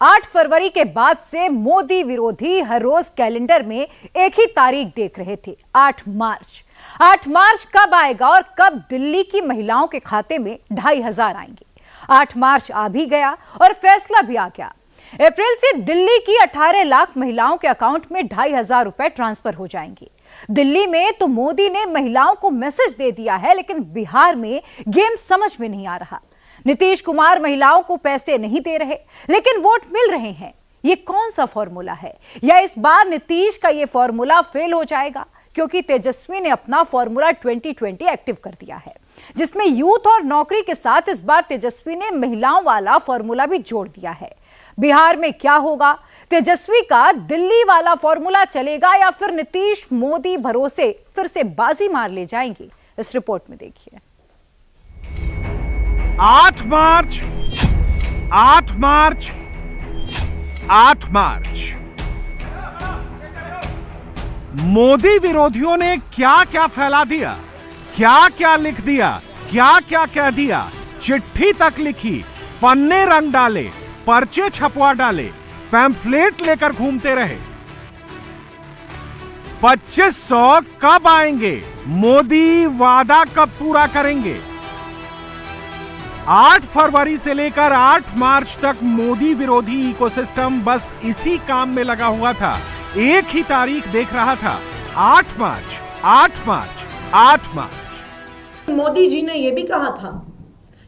8 फरवरी के बाद से मोदी विरोधी हर रोज कैलेंडर में एक ही तारीख देख रहे थे, 8 मार्च। 8 मार्च कब आएगा और कब दिल्ली की महिलाओं के खाते में 2,500 आएंगे? 8 मार्च आ भी गया और फैसला भी आ गया। अप्रैल से दिल्ली की 18 लाख महिलाओं के अकाउंट में 2,500 रुपए ट्रांसफर हो जाएंगे। दिल्ली में तो मोदी ने महिलाओं को मैसेज दे दिया है, लेकिन बिहार में गेम समझ में नहीं आ रहा। नीतीश कुमार महिलाओं को पैसे नहीं दे रहे, लेकिन वोट मिल रहे हैं। ये कौन सा फॉर्मूला है? या इस बार नीतीश का ये फॉर्मूला फेल हो जाएगा? क्योंकि तेजस्वी ने अपना फॉर्मूला 2020 एक्टिव कर दिया है, जिसमें यूथ और नौकरी के साथ इस बार तेजस्वी ने महिलाओं वाला फॉर्मूला भी जोड़ दिया है। बिहार में क्या होगा? तेजस्वी का दिल्ली वाला फॉर्मूला चलेगा या फिर नीतीश मोदी भरोसे फिर से बाजी मार ले जाएंगे? इस रिपोर्ट में देखिए। 8 मार्च 8 मार्च 8 मार्च मोदी विरोधियों ने क्या क्या फैला दिया, क्या क्या लिख दिया, क्या क्या कह दिया। चिट्ठी तक लिखी, पन्ने रंग डाले, पर्चे छपवा डाले, पैम्फलेट लेकर घूमते रहे। 2500 कब आएंगे? मोदी वादा कब पूरा करेंगे? 8 फरवरी से लेकर 8 मार्च तक मोदी विरोधी इकोसिस्टम बस इसी काम में लगा हुआ था। एक ही तारीख देख रहा था, 8 मार्च 8 मार्च 8 मार्च। मोदी जी ने यह भी कहा था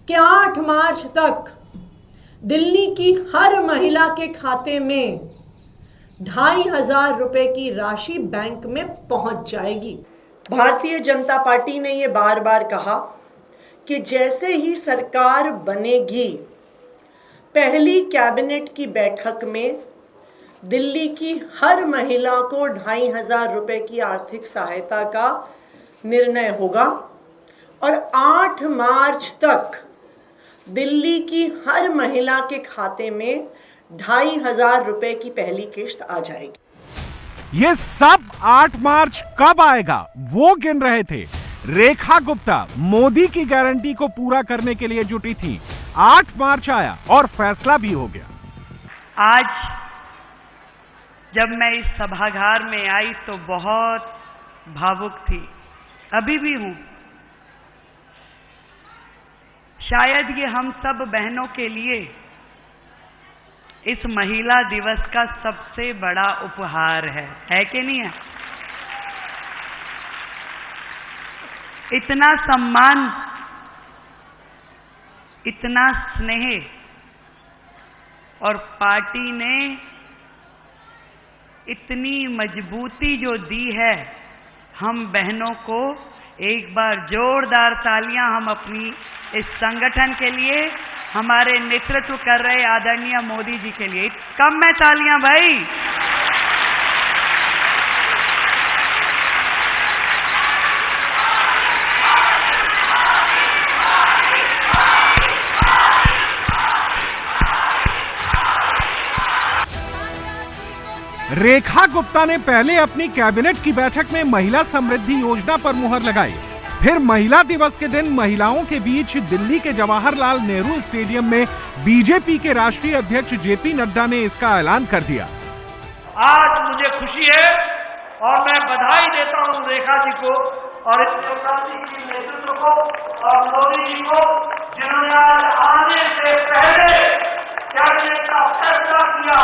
कि 8 मार्च तक दिल्ली की हर महिला के खाते में 2,500 रुपए की राशि बैंक में पहुंच जाएगी। भारतीय जनता पार्टी ने यह बार बार कहा कि जैसे ही सरकार बनेगी, पहली कैबिनेट की बैठक में दिल्ली की हर महिला को 2,500 रुपए की आर्थिक सहायता का निर्णय होगा और 8 मार्च तक दिल्ली की हर महिला के खाते में 2,500 रुपए की पहली किश्त आ जाएगी। ये सब 8 मार्च कब आएगा वो गिन रहे थे। रेखा गुप्ता मोदी की गारंटी को पूरा करने के लिए जुटी थी। 8 मार्च आया और फैसला भी हो गया। आज जब मैं इस सभागार में आई तो बहुत भावुक थी, अभी भी हूं। शायद ये हम सब बहनों के लिए इस महिला दिवस का सबसे बड़ा उपहार है कि नहीं है? इतना सम्मान, इतना स्नेह, और पार्टी ने इतनी मजबूती जो दी है हम बहनों को। एक बार जोरदार तालियां हम अपनी इस संगठन के लिए, हमारे नेतृत्व कर रहे आदरणीय मोदी जी के लिए। कम में तालियां भाई। रेखा गुप्ता ने पहले अपनी कैबिनेट की बैठक में महिला समृद्धि योजना पर मुहर लगाई। फिर महिला दिवस के दिन महिलाओं के बीच दिल्ली के जवाहरलाल नेहरू स्टेडियम में बीजेपी के राष्ट्रीय अध्यक्ष जेपी नड्डा ने इसका ऐलान कर दिया। आज मुझे खुशी है और मैं बधाई देता हूं रेखा जी को और इस क्रांति की नेतृत्व को और मोदी जी को, जिन्होंने आज आने से पहले कैबिनेट का फैसला किया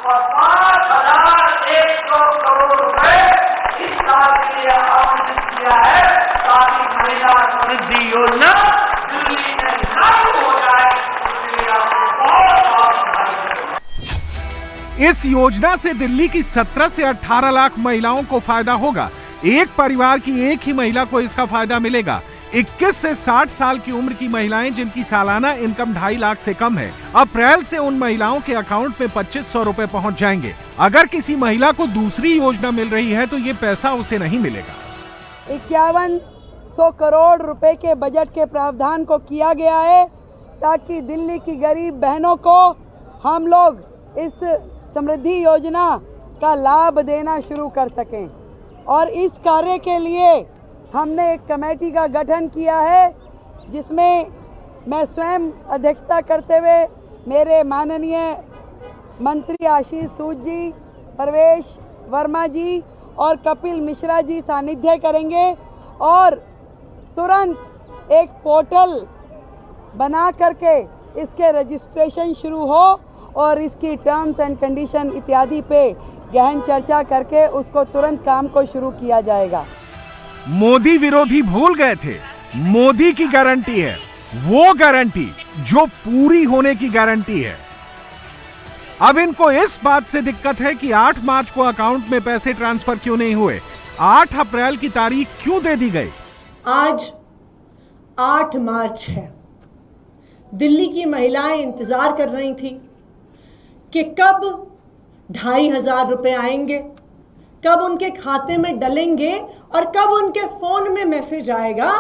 और 5,100 करोड़ रुपए इस साल के लिए आवंटित किया है, ताकि महिला समृद्धि योजना दिल्ली में लागू हो जाए। उसके लिए आपको बहुत बधाई। इस योजना से दिल्ली की 17 से 18 लाख महिलाओं को फायदा होगा। एक परिवार की एक ही महिला को इसका फायदा मिलेगा। 21 से 60 साल की उम्र की महिलाएं जिनकी सालाना इनकम 2.5 लाख से कम है, अप्रैल से उन महिलाओं के अकाउंट में 2,500 रुपए पहुंच जाएंगे। अगर किसी महिला को दूसरी योजना मिल रही है तो ये पैसा उसे नहीं मिलेगा। 5100 करोड़ रुपए के बजट के प्रावधान को किया गया है ताकि दिल्ली की गरीब बहनों को हम लोग इस समृद्धि योजना का लाभ देना शुरू कर सकें। और इस कार्य के लिए हमने एक कमेटी का गठन किया है, जिसमें मैं स्वयं अध्यक्षता करते हुए मेरे माननीय मंत्री आशीष सूद जी, प्रवेश वर्मा जी और कपिल मिश्रा जी सानिध्य करेंगे और तुरंत एक पोर्टल बना करके इसके रजिस्ट्रेशन शुरू हो और इसकी टर्म्स एंड कंडीशन इत्यादि पे गहन चर्चा करके उसको तुरंत काम को शुरू किया जाएगा। मोदी विरोधी भूल गए थे, मोदी की गारंटी है वो गारंटी जो पूरी होने की गारंटी है। अब इनको इस बात से दिक्कत है कि 8 मार्च को अकाउंट में पैसे ट्रांसफर क्यों नहीं हुए, 8 अप्रैल की तारीख क्यों दे दी गई। आज 8 मार्च है। दिल्ली की महिलाएं इंतजार कर रही थी कि कब 2,500 रुपए आएंगे, कब उनके खाते में डलेंगे और कब उनके फोन में मैसेज आएगा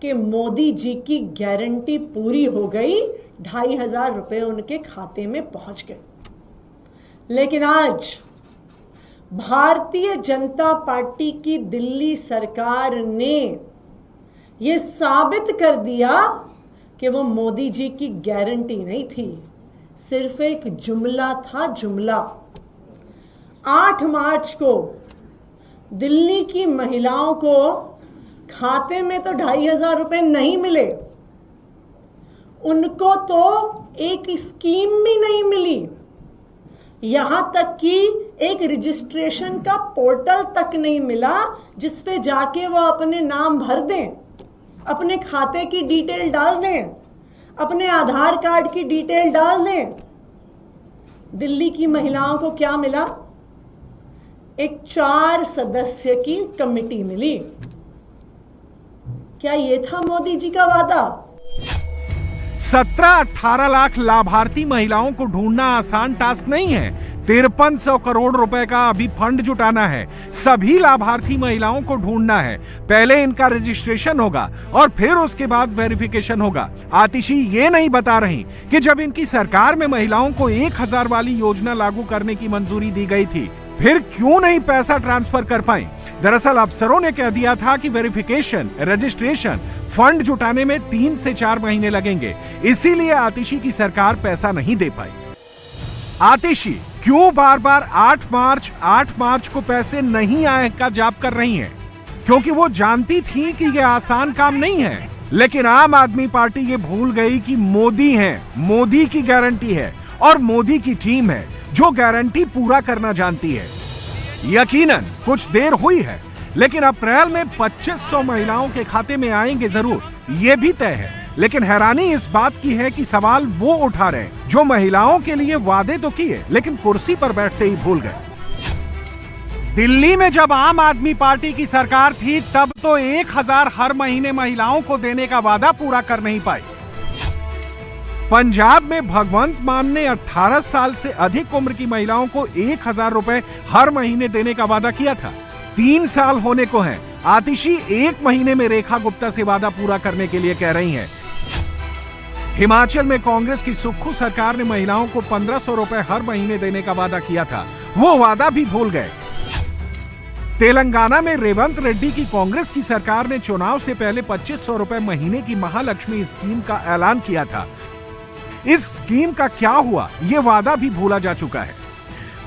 कि मोदी जी की गारंटी पूरी हो गई, 2,500 रुपए उनके खाते में पहुंच गए। लेकिन आज भारतीय जनता पार्टी की दिल्ली सरकार ने यह साबित कर दिया कि वो मोदी जी की गारंटी नहीं थी, सिर्फ एक जुमला था, जुमला। 8 मार्च को दिल्ली की महिलाओं को खाते में तो 2,500 रुपए नहीं मिले, उनको तो एक स्कीम भी नहीं मिली, यहां तक कि एक रजिस्ट्रेशन का पोर्टल तक नहीं मिला जिस पे जाके वो अपने नाम भर दें, अपने खाते की डिटेल डाल दें, अपने आधार कार्ड की डिटेल डाल दें। दिल्ली की महिलाओं को क्या मिला? एक 4 सदस्य की कमेटी मिली। क्या ये था मोदी जी का वादा? 17-18 लाख लाभार्थी महिलाओं को ढूंढना आसान टास्क नहीं है। 5300 करोड़ रुपए का अभी फंड जुटाना है, सभी लाभार्थी महिलाओं को ढूंढना है। पहले इनका रजिस्ट्रेशन होगा और फिर उसके बाद वेरिफिकेशन होगा। आतिशी ये नहीं बता रही कि जब इनकी सरकार में महिलाओं को 1000 वाली योजना लागू करने की मंजूरी दी गई थी, फिर क्यों नहीं पैसा ट्रांसफर कर पाए। दरअसल अफसरों ने कह दिया था कि वेरिफिकेशन, रजिस्ट्रेशन, फंड जुटाने में 3 से 4 महीने लगेंगे, इसीलिए आतिशी की सरकार पैसा नहीं दे पाई। आतिशी क्यों बार बार 8 मार्च को पैसे नहीं आए का जाप कर रही हैं? क्योंकि वो जानती थी कि ये आसान काम नहीं है। लेकिन आम आदमी पार्टी ये भूल गई कि मोदी हैं, मोदी की गारंटी है और मोदी की टीम है जो गारंटी पूरा करना जानती है। यकीनन कुछ देर हुई है, लेकिन अप्रैल में 2500 महिलाओं के खाते में आएंगे जरूर, यह भी तय है। लेकिन हैरानी इस बात की है कि सवाल वो उठा रहे हैं जो महिलाओं के लिए वादे तो किए लेकिन कुर्सी पर बैठते ही भूल गए। दिल्ली में जब आम आदमी पार्टी की सरकार थी तब तो 1000 हर महीने महिलाओं को देने का वादा पूरा कर नहीं पाई। पंजाब में भगवंत मान ने 18 साल से अधिक उम्र की महिलाओं को 1000 रुपए हर महीने देने का वादा किया था। 3 साल होने को हैं। आतिशी 1 महीने में रेखा गुप्ता से वादा पूरा करने के लिए कह रही हैं। हिमाचल में कांग्रेस की सुक्खू सरकार ने महिलाओं को 1500 रुपए हर महीने देने का वादा किया था, वो वादा भी भूल गए। तेलंगाना में रेवंत रेड्डी की कांग्रेस की सरकार ने चुनाव से पहले 2500 रुपए महीने की महालक्ष्मी स्कीम का ऐलान किया था। इस स्कीम का क्या हुआ, ये वादा भी भूला जा चुका है।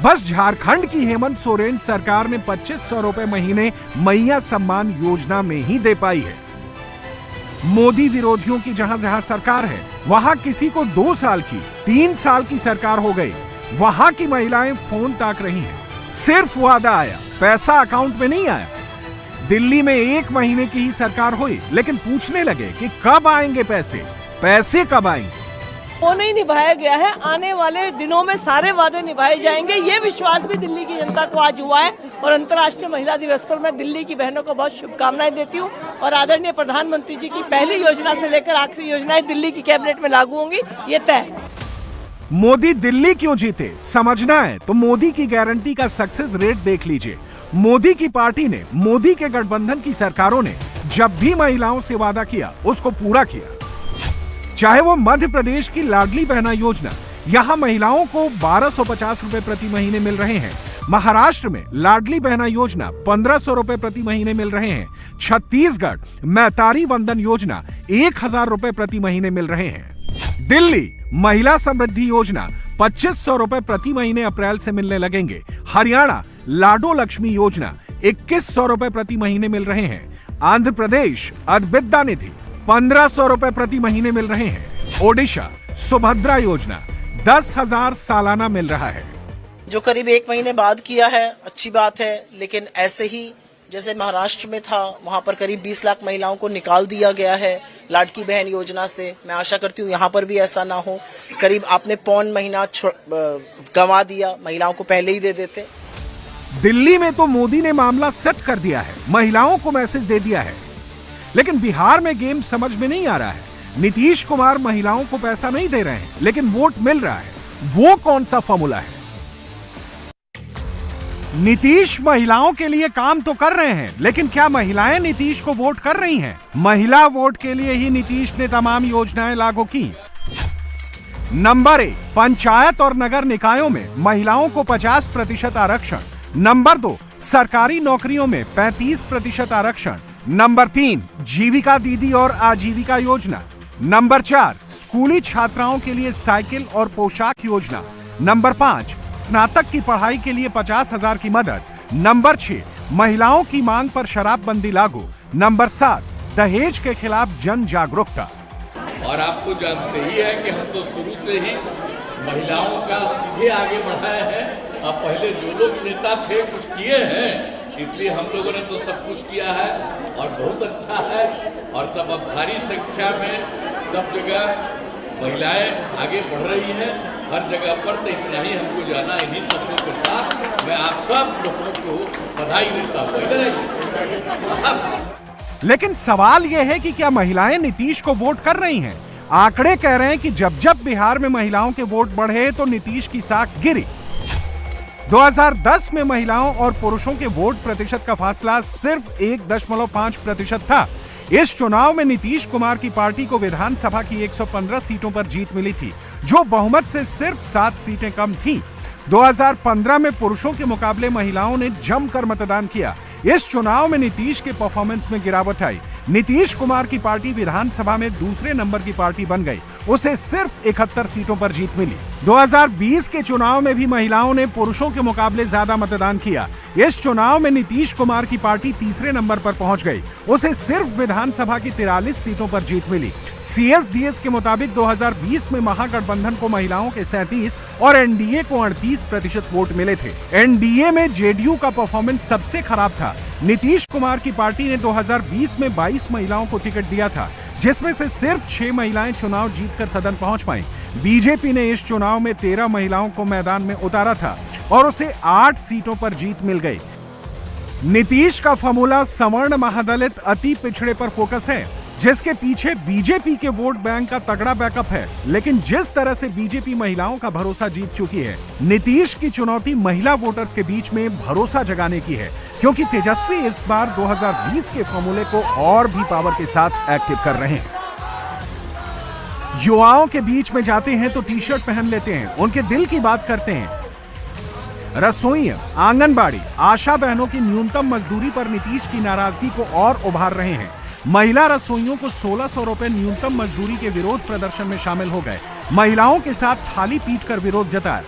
बस झारखंड की हेमंत सोरेन सरकार ने 2500 रुपए महीने मैया सम्मान योजना में ही दे पाई है। मोदी विरोधियों की जहां जहां सरकार है, वहां किसी को 2 साल की, 3 साल की सरकार हो गई, वहां की महिलाएं फोन ताक रही हैं। सिर्फ वादा आया, पैसा अकाउंट में नहीं आया। दिल्ली में 1 महीने की ही सरकार हुई, लेकिन पूछने लगे कि कब आएंगे पैसे, पैसे कब आएंगे। वो नहीं निभाया गया है। आने वाले दिनों में सारे वादे निभाए जाएंगे, ये विश्वास भी दिल्ली की जनता को आज हुआ है। और अंतर्राष्ट्रीय महिला दिवस पर मैं दिल्ली की बहनों को बहुत शुभकामनाएं देती हूँ और आदरणीय प्रधानमंत्री जी की पहली योजना से लेकर आखिरी योजनाएं दिल्ली की कैबिनेट में लागू होंगी, ये तय। मोदी दिल्ली क्यों जीते समझना है तो मोदी की गारंटी का सक्सेस रेट देख लीजिए। मोदी की पार्टी ने, मोदी के गठबंधन की सरकारों ने जब भी महिलाओं से वादा किया उसको पूरा किया। चाहे वो मध्य प्रदेश की लाडली बहना योजना, यहां महिलाओं को 1250 रुपए प्रति महीने मिल रहे हैं। महाराष्ट्र में लाडली बहना योजना 1500 रुपए प्रति महीने मिल रहे हैं। छत्तीसगढ़ मैतारी वंदन योजना 1000 रुपए प्रति महीने मिल रहे हैं। दिल्ली महिला समृद्धि योजना 2500 रुपए प्रति महीने अप्रैल से मिलने लगेंगे। हरियाणा लाडो लक्ष्मी योजना 2100 रुपए प्रति महीने मिल रहे हैं। आंध्र प्रदेश अद्विद्या निधि 1500 रुपए प्रति महीने मिल रहे हैं। ओडिशा सुभद्रा योजना 10,000 सालाना मिल रहा है। जो करीब 1 महीने बाद किया है, अच्छी बात है, लेकिन ऐसे ही जैसे महाराष्ट्र में था वहां पर करीब 20 लाख महिलाओं को निकाल दिया गया है लाडकी बहन योजना से। मैं आशा करती हूँ यहाँ पर भी ऐसा ना हो। करीब आपने 5 महीना गंवा दिया, महिलाओं को पहले ही दे देते। दिल्ली में तो मोदी ने मामला सेट कर दिया है, महिलाओं को मैसेज दे दिया है, लेकिन बिहार में गेम समझ में नहीं आ रहा है। नीतीश कुमार महिलाओं को पैसा नहीं दे रहे हैं, लेकिन वोट मिल रहा है। वो कौन सा फॉर्मूला है? नीतीश महिलाओं के लिए काम तो कर रहे हैं, लेकिन क्या महिलाएं नीतीश को वोट कर रही हैं? महिला वोट के लिए ही नीतीश ने तमाम योजनाएं लागू की। नंबर 1, पंचायत और नगर निकायों में महिलाओं को 50% आरक्षण। नंबर 2, सरकारी नौकरियों में 35% आरक्षण। नंबर 3, जीविका दीदी और आजीविका योजना। नंबर 4, स्कूली छात्राओं के लिए साइकिल और पोशाक योजना। नंबर 5, स्नातक की पढ़ाई के लिए 50,000 की मदद। नंबर 6, महिलाओं की मांग पर शराबबंदी लागू। नंबर 7, दहेज के खिलाफ जन जागरूकता। और आप तो जानते ही है कि हम तो शुरू से ही महिलाओं का सीधे आगे बढ़ाया है। अब पहले जो लोग नेता थे कुछ किए हैं, इसलिए हम लोगों ने तो सब कुछ किया है और बहुत अच्छा है। और सब अब भारी संख्या में सब जगह महिलाएं आगे बढ़ रही हैं, हर जगह पर। तो इतना ही हमको जाना, इन्हीं सबों के साथ मैं आप सब लोगों को बधाई देता हूँ। लेकिन सवाल यह है कि क्या महिलाएं नीतीश को वोट कर रही हैं? आंकड़े कह रहे हैं कि जब जब बिहार में महिलाओं के वोट बढ़े तो नीतीश की साख गिरी। 2010 में महिलाओं और पुरुषों के वोट प्रतिशत का फासला सिर्फ 1.5% था। इस चुनाव में नीतीश कुमार की पार्टी को विधानसभा की 115 सीटों पर जीत मिली थी, जो बहुमत से सिर्फ 7 सीटें कम थीं। 2015 में पुरुषों के मुकाबले महिलाओं ने जमकर मतदान किया। इस चुनाव में नीतीश के परफॉर्मेंस में गिरावट आई। नीतीश कुमार की पार्टी विधानसभा में दूसरे नंबर की पार्टी बन गई। उसे सिर्फ 71 सीटों पर जीत मिली। 2020 के चुनाव में भी महिलाओं ने पुरुषों के मुकाबले ज्यादा मतदान किया। इस चुनाव में नीतीश कुमार की पार्टी तीसरे नंबर पर पहुंच गई। उसे सिर्फ विधानसभा की 43 सीटों पर जीत मिली। CSDS के मुताबिक 2020 में महागठबंधन को महिलाओं के 37 और एनडीए को 38% वोट मिले थे। एनडीए में जेडीयू का परफॉर्मेंस सबसे खराब था। नीतीश कुमार की पार्टी ने 2020 में 22 महिलाओं को टिकट दिया था, जिसमें से सिर्फ 6 महिलाएं चुनाव जीतकर सदन पहुंच पाईं। बीजेपी ने इस चुनाव में 13 महिलाओं को मैदान में उतारा था और उसे 8 सीटों पर जीत मिल गई। नीतीश का फॉर्मूला सवर्ण महादलित अति पिछड़े पर फोकस है, जिसके पीछे बीजेपी के वोट बैंक का तगड़ा बैकअप है। लेकिन जिस तरह से बीजेपी महिलाओं का भरोसा जीत चुकी है, नीतीश की चुनौती महिला वोटर्स के बीच में भरोसा जगाने की है, क्योंकि तेजस्वी इस बार 2020 के फॉर्मूले को और भी पावर के साथ एक्टिव कर रहे हैं। युवाओं के बीच में जाते हैं तो टी-शर्ट पहन लेते हैं, उनके दिल की बात करते हैं। रसोइयां, आंगनबाड़ी, आशा बहनों की न्यूनतम मजदूरी पर नीतीश की नाराजगी को और उभार रहे हैं। महिला रसोइयों को 1600 रुपए न्यूनतम मजदूरी के विरोध प्रदर्शन में शामिल हो गए। महिलाओं के साथ थाली पीटकर विरोध जताया।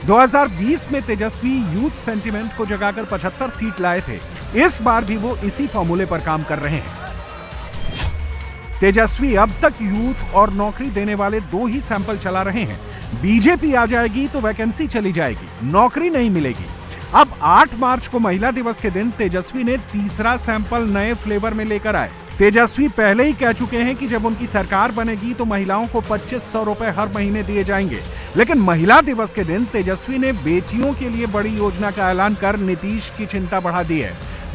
2020 में तेजस्वी यूथ सेंटिमेंट को जगाकर 75 सीट लाए थे। इस बार भी वो इसी फॉर्मूले पर काम कर रहे हैं। तेजस्वी अब तक यूथ और नौकरी देने वाले 2 ही सैंपल चला रहे हैं। बीजेपी आ जाएगी तो वैकेंसी चली जाएगी, नौकरी नहीं मिलेगी। अब 8 मार्च को महिला दिवस के दिन तेजस्वी ने तीसरा सैंपल नए फ्लेवर में लेकर आए। तेजस्वी पहले ही कह चुके हैं कि जब उनकी सरकार बनेगी तो महिलाओं को 2500 रुपए हर महीने दिए जाएंगे। लेकिन महिला दिवस के दिन तेजस्वी ने बेटियों के लिए बड़ी योजना का ऐलान कर नीतीश की चिंता बढ़ा दी है।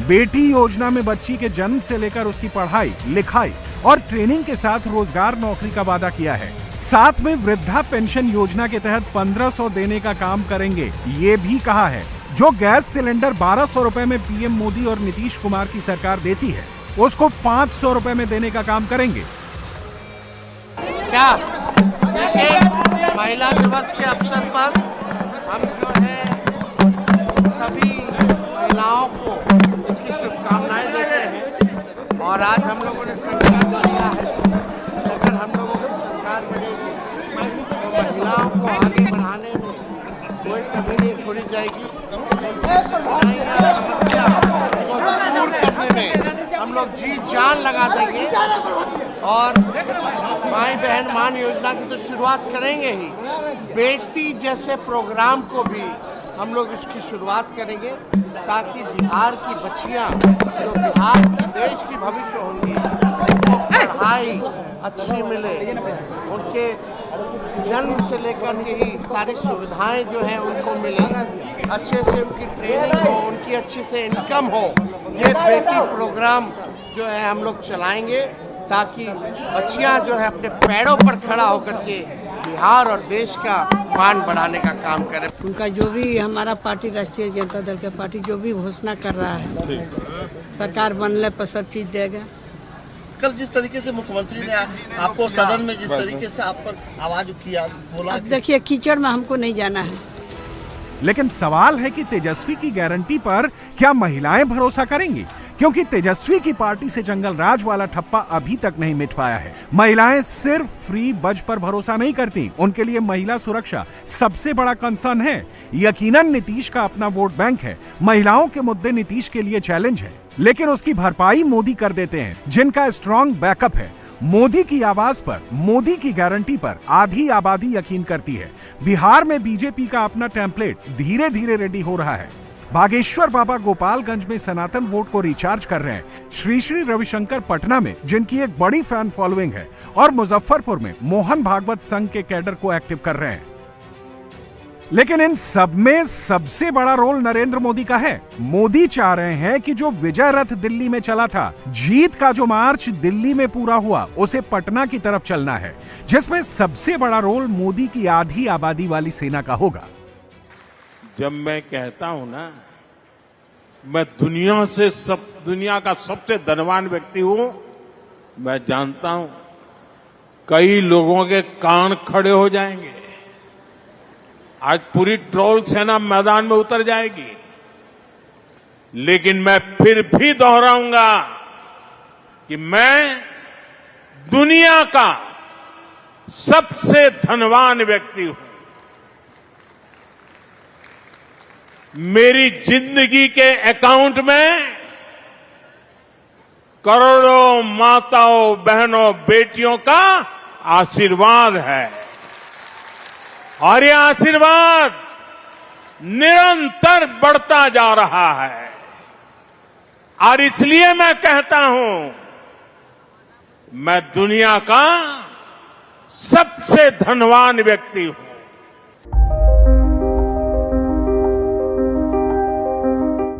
बेटी योजना में बच्ची के जन्म से लेकर उसकी पढ़ाई, लिखाई और ट्रेनिंग के साथ रोजगार, नौकरी का वादा किया है। साथ में वृद्धा पेंशन योजना के तहत 1500 देने का काम करेंगे, ये भी कहा है। जो गैस सिलेंडर 1200 रुपए में पीएम मोदी और नीतीश कुमार की सरकार देती है, उसको 500 रुपए में देने का काम करेंगे। क्या महिला दिवस के अवसर पर हम जो है सभी महिलाओं को इसकी शुभकामनाएं देते हैं। और आज हम लोगों ने संकल्प लिया है कि अगर हम लोगों की सरकार बनेगी तो महिलाओं को आगे बढ़ाने में कोई कमी नहीं छोड़ी जाएगी। समस्या को दूर करने में हम लोग जी जान लगा देंगे और माई बहन मान योजना की तो शुरुआत करेंगे ही, बेटी जैसे प्रोग्राम को भी हम लोग इसकी शुरुआत करेंगे ताकि बिहार की बच्चियां जो बिहार देश की भविष्य होंगी उनको पढ़ाई अच्छी मिले, उनके जन्म से लेकर के ही सारी सुविधाएं जो हैं उनको मिले, अच्छे से उनकी ट्रेनिंग हो, उनकी अच्छे से इनकम हो। ये बेटी प्रोग्राम जो है हम लोग चलाएंगे ताकि बच्चियां जो है अपने पैरों पर खड़ा होकर के बिहार और देश का मान बढ़ाने का काम करें। उनका जो भी हमारा पार्टी राष्ट्रीय जनता दल का पार्टी जो भी घोषणा कर रहा है सरकार बनने पर सब चीज देगा। कल जिस तरीके से मुख्यमंत्री ने आपको सदन में जिस तरीके से आप पर आवाज किया बोला, देखिए कीचड़ में हमको नहीं जाना है। लेकिन सवाल है कि तेजस्वी की गारंटी पर क्या महिलाएं भरोसा करेंगी? क्योंकि तेजस्वी की पार्टी से जंगल राज वाला ठप्पा अभी तक नहीं मिट पाया है। महिलाएं सिर्फ फ्री बज पर भरोसा नहीं करती, उनके लिए महिला सुरक्षा सबसे बड़ा कंसर्न है। यकीनन नीतीश का अपना वोट बैंक है, महिलाओं के मुद्दे नीतीश के लिए चैलेंज है, लेकिन उसकी भरपाई मोदी कर देते हैं जिनका स्ट्रॉन्ग बैकअप है। मोदी की आवाज पर, मोदी की गारंटी पर आधी आबादी यकीन करती है। बिहार में बीजेपी का अपना टेम्पलेट धीरे धीरे रेडी हो रहा है। बागेश्वर बाबा गोपालगंज में सनातन वोट को रिचार्ज कर रहे हैं, श्री श्री रविशंकर पटना में जिनकी एक बड़ी फैन फॉलोइंग है, और मुजफ्फरपुर में मोहन भागवत संघ के कैडर को एक्टिव कर रहे हैं। लेकिन इन सब में सबसे बड़ा रोल नरेंद्र मोदी का है। मोदी चाह रहे हैं कि जो विजय रथ दिल्ली में चला था, जीत का जो मार्च दिल्ली में पूरा हुआ, उसे पटना की तरफ चलना है, जिसमें सबसे बड़ा रोल मोदी की आधी आबादी वाली सेना का होगा। जब मैं कहता हूं ना, मैं दुनिया का सबसे धनवान व्यक्ति हूं, मैं जानता हूं कई लोगों के कान खड़े हो जाएंगे। आज पूरी ट्रोल सेना मैदान में उतर जाएगी, लेकिन मैं फिर भी दोहराऊंगा कि मैं दुनिया का सबसे धनवान व्यक्ति हूं। मेरी जिंदगी के अकाउंट में करोड़ों माताओं, बहनों, बेटियों का आशीर्वाद है और यह आशीर्वाद निरंतर बढ़ता जा रहा है। और इसलिए मैं कहता हूं, मैं दुनिया का सबसे धनवान व्यक्ति हूं।